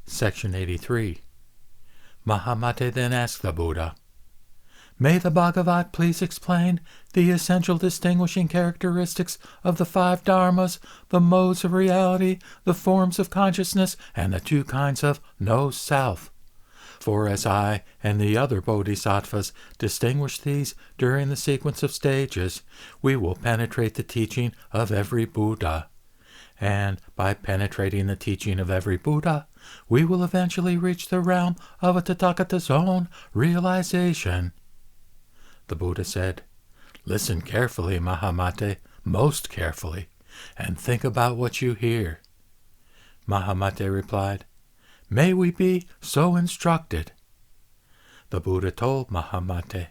Section 83. Mahamate then asked the Buddha, "May the Bhagavat please explain the essential distinguishing characteristics of the five dharmas, the modes of reality, the forms of consciousness, and the two kinds of no-self? For as I and the other bodhisattvas distinguish these during the sequence of stages, we will penetrate the teaching of every Buddha. And by penetrating the teaching of every Buddha, we will eventually reach the realm of a Tathagata's own realization." The Buddha said, "Listen carefully, Mahamate, most carefully, and think about what you hear." Mahamate replied, "May we be so instructed." The Buddha told Mahamate,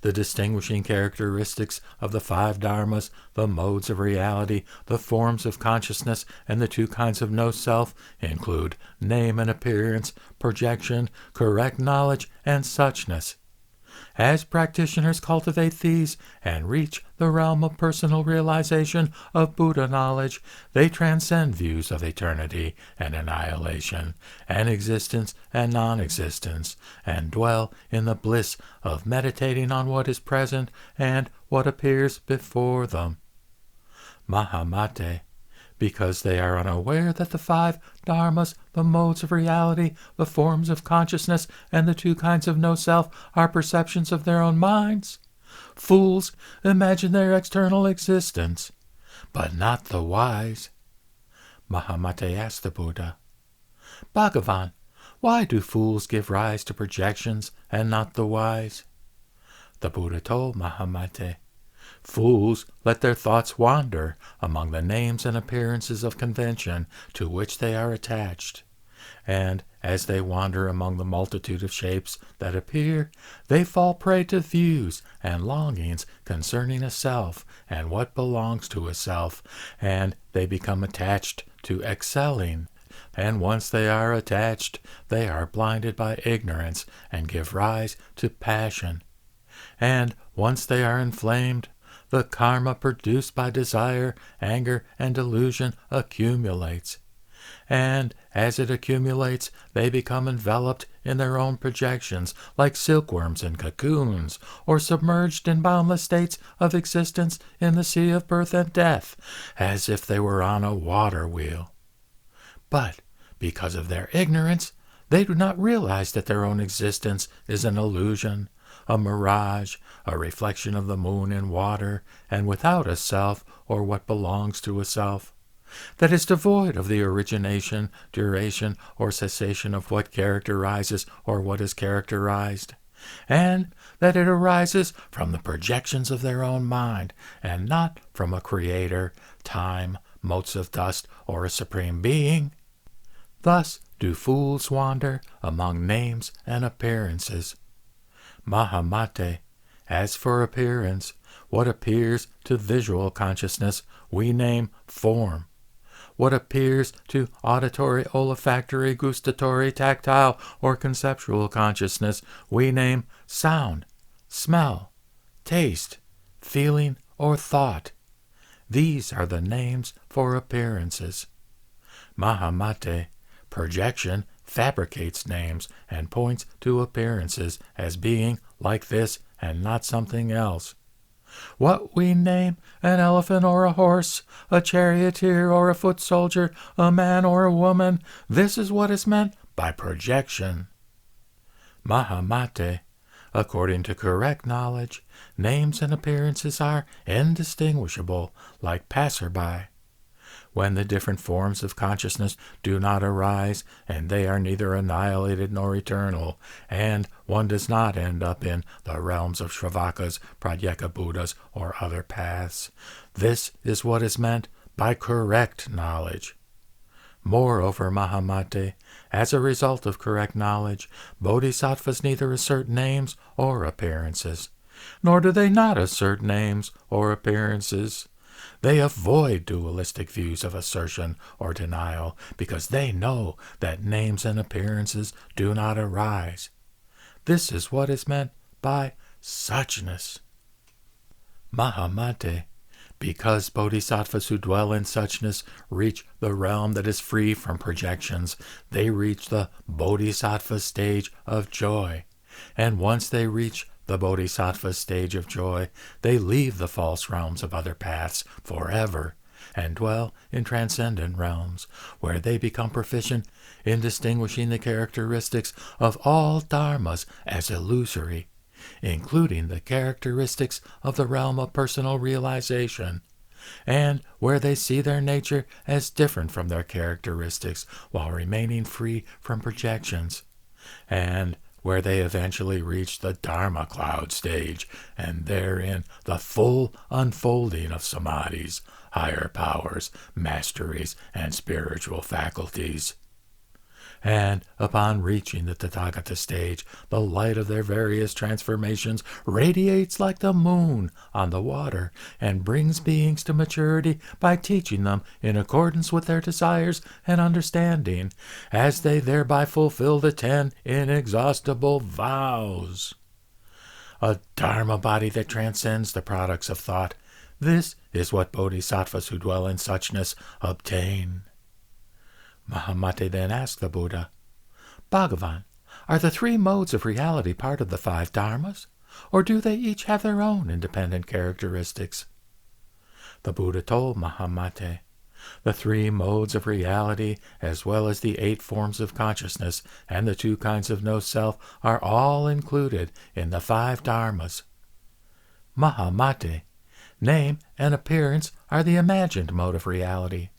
"The distinguishing characteristics of the five dharmas, the modes of reality, the forms of consciousness, and the two kinds of no-self include name and appearance, projection, correct knowledge, and suchness. As practitioners cultivate these and reach the realm of personal realization of Buddha knowledge, they transcend views of eternity and annihilation, and existence and non-existence, and dwell in the bliss of meditating on what is present and what appears before them. Mahamate, because they are unaware that the five dharmas, the modes of reality, the forms of consciousness, and the two kinds of no-self are perceptions of their own minds. Fools imagine their external existence, but not the wise." Mahamate asked the Buddha, "Bhagavan, why do fools give rise to projections and not the wise?" The Buddha told Mahamate, "Fools let their thoughts wander among the names and appearances of convention to which they are attached. And as they wander among the multitude of shapes that appear, they fall prey to views and longings concerning a self and what belongs to a self, and they become attached to excelling. And once they are attached, they are blinded by ignorance and give rise to passion. And once they are inflamed, the karma produced by desire, anger, and delusion accumulates. And as it accumulates, they become enveloped in their own projections, like silkworms in cocoons, or submerged in boundless states of existence in the sea of birth and death, as if they were on a water wheel. But because of their ignorance, they do not realize that their own existence is an illusion, a mirage, a reflection of the moon in water, and without a self or what belongs to a self, that is devoid of the origination, duration, or cessation of what characterizes or what is characterized, and that it arises from the projections of their own mind, and not from a creator, time, motes of dust, or a supreme being. Thus do fools wander among names and appearances. Mahamate, as for appearance, what appears to visual consciousness we name form. What appears to auditory, olfactory, gustatory, tactile, or conceptual consciousness we name sound, smell, taste, feeling, or thought. These are the names for appearances. Mahamate, projection fabricates names and points to appearances as being like this and not something else. What we name an elephant or a horse, a charioteer or a foot soldier, a man or a woman, this is what is meant by projection. Mahamate, according to correct knowledge, names and appearances are indistinguishable, like passerby. When the different forms of consciousness do not arise, and they are neither annihilated nor eternal, and one does not end up in the realms of Shravakas, Pratyeka Buddhas, or other paths. This is what is meant by correct knowledge. Moreover, Mahamate, as a result of correct knowledge, bodhisattvas neither assert names or appearances, nor do they not assert names or appearances. They avoid dualistic views of assertion or denial because they know that names and appearances do not arise. This is what is meant by suchness. Mahamate, because bodhisattvas who dwell in suchness reach the realm that is free from projections, they reach the bodhisattva stage of joy. And once they reach the bodhisattva stage of joy, they leave the false realms of other paths forever and dwell in transcendent realms, where they become proficient in distinguishing the characteristics of all dharmas as illusory, including the characteristics of the realm of personal realization, and where they see their nature as different from their characteristics while remaining free from projections, and where they eventually reach the Dharma cloud stage, and therein the full unfolding of samadhis, higher powers, masteries, and spiritual faculties. And upon reaching the Tathagata stage, the light of their various transformations radiates like the moon on the water, and brings beings to maturity by teaching them in accordance with their desires and understanding, as they thereby fulfill the 10 inexhaustible vows. A Dharma body that transcends the products of thought, this is what bodhisattvas who dwell in suchness obtain. Mahamate then asked the Buddha, Bhagavan, are the 3 modes of reality part of the 5 dharmas, or do they each have their own independent characteristics? The Buddha told Mahamate, the 3 modes of reality, as well as the 8 forms of consciousness and the 2 kinds of no-self, are all included in the 5 dharmas. Mahamate, name and appearance are the imagined mode of reality.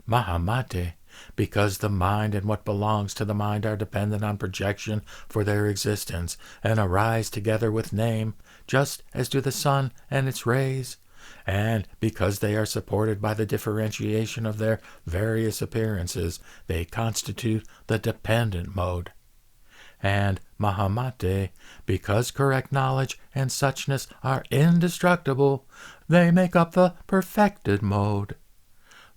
Mahamate, because the mind and what belongs to the mind are dependent on projection for their existence, and arise together with name, just as do the sun and its rays, and because they are supported by the differentiation of their various appearances, they constitute the dependent mode. And Mahamate, because correct knowledge and suchness are indestructible, they make up the perfected mode.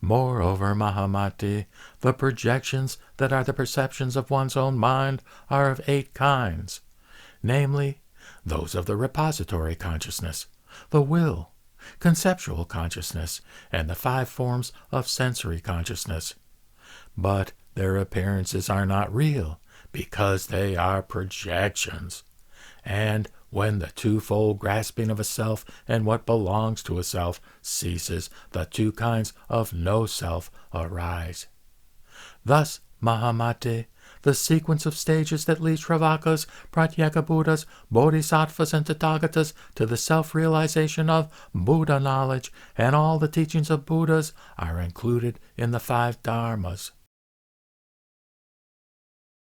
Moreover, Mahamate, the projections that are the perceptions of one's own mind are of 8 kinds, namely, those of the repository consciousness, the will, conceptual consciousness, and the 5 forms of sensory consciousness. But their appearances are not real, because they are projections. And when the twofold grasping of a self and what belongs to a self ceases, the 2 kinds of no-self arise. Thus, Mahamate, the sequence of stages that lead Shravakas, Pratyeka Buddhas, Bodhisattvas, and Tathagatas to the self-realization of Buddha knowledge, and all the teachings of Buddhas are included in the 5 dharmas.